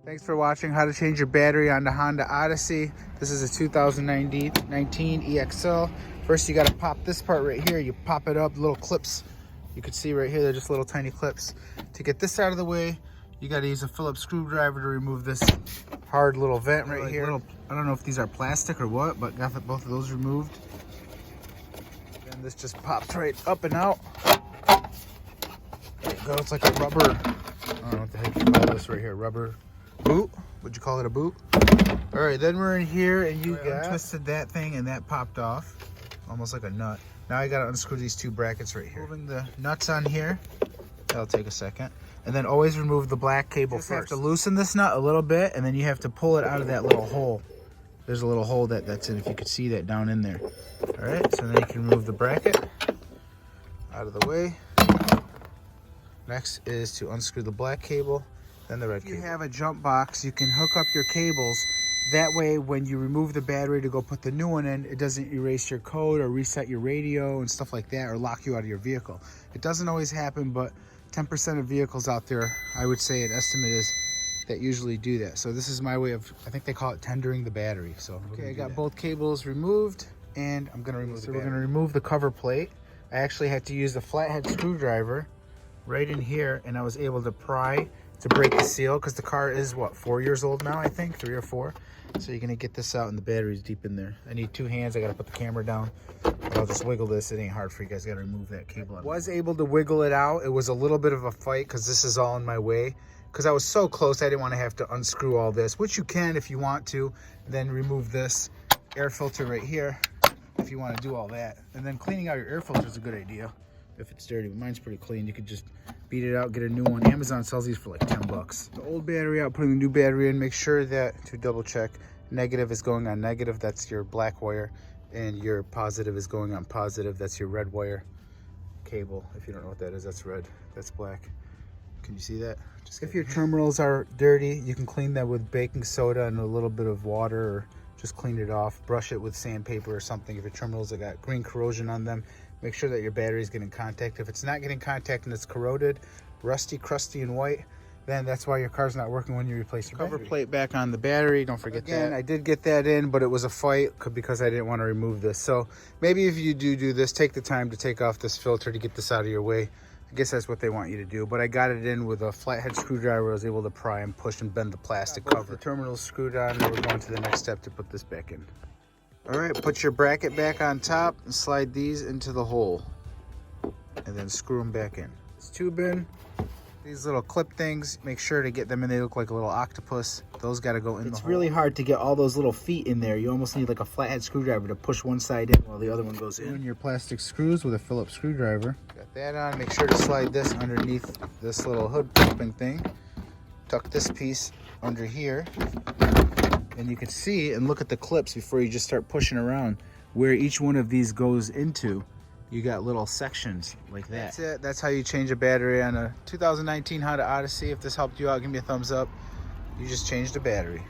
Thanks for watching how to change your battery on the Honda Odyssey. This is a 2019 EXL. First you got to pop this part right here. You pop it up, little clips. You can see right here, they're just little tiny clips. To get this out of the way, you got to use a Phillips screwdriver to remove this hard little vent right here. I don't know if these are plastic or what, but got both of those removed. And this just pops right up and out. There you go, it's like a rubber, I don't know what the heck you call this right here, rubber boot. Would you call it a boot? All right, then we're in here and you twisted that thing and that popped off, almost like a nut. Now I gotta unscrew these two brackets right here. Moving the nuts on here, that'll take a second. And then always remove the black cable first. You have to loosen this nut a little bit and then you have to pull it out of that little hole. There's a little hole that's in, if you could see that down in there. All right, so then you can remove the bracket out of the way. Next is to unscrew the black cable, then the red cable. If you have a jump box, you can hook up your cables. That way, when you remove the battery to go put the new one in, it doesn't erase your code or reset your radio and stuff like that, or lock you out of your vehicle. It doesn't always happen, but 10% of vehicles out there, I would say an estimate is, that usually do that. So this is my way of, I think they call it tendering the battery. So okay, I got both cables removed and I'm gonna remove the battery. We're gonna remove the cover plate. I actually had to use a flathead screwdriver right in here and I was able to pry to break the seal because the car is what, 4 years old now, I think, 3 or 4. So you're gonna get this out and the battery's deep in there. I need 2 hands, I gotta put the camera down. I'll just wiggle this, it ain't hard for you guys, gotta remove that cable out. Was able to wiggle it out. It was a little bit of a fight because this is all in my way. Because I was so close, I didn't want to have to unscrew all this, which you can if you want to. Then remove this air filter right here if you want to do all that. And then cleaning out your air filter is a good idea if it's dirty. Mine's pretty clean. You could just beat it out, get a new one. Amazon sells these for like 10 bucks. The old battery out, putting the new battery in. Make sure that, to double check, negative is going on negative. That's your black wire. And your positive is going on positive. That's your red wire cable. If you don't know what that is, that's red. That's black. Can you see that? Just if your terminals are dirty, you can clean them with baking soda and a little bit of water, or just clean it off. Brush it with sandpaper or something. If your terminals have got green corrosion on them, make sure that your battery is getting contact. If it's not getting contact and it's corroded, rusty, crusty, and white, then that's why your car's not working when you replace your cover plate back on the battery. Don't forget that. I did get that in, but it was a fight because I didn't want to remove this. So maybe if you do this, take the time to take off this filter to get this out of your way. I guess that's what they want you to do, but I got it in with a flathead screwdriver. I was able to pry and push and bend the plastic cover. The terminal's screwed on, and we're going to the next step to put this back in. All right, put your bracket back on top and slide these into the hole, and then screw them back in. This tube in, these little clip things, make sure to get them in. They look like a little octopus. Those got to go in the hole. It's really hard to get all those little feet in there. You almost need like a flathead screwdriver to push one side in while the other one goes in. Your plastic screws with a Phillips screwdriver. Got that on. Make sure to slide this underneath this little hood popping thing. Tuck this piece under here. And you can see and look at the clips before you just start pushing around where each one of these goes into. You got little sections like that. That's it. That's how you change a battery on a 2019 Honda Odyssey. If this helped you out, give me a thumbs up. You just changed a battery.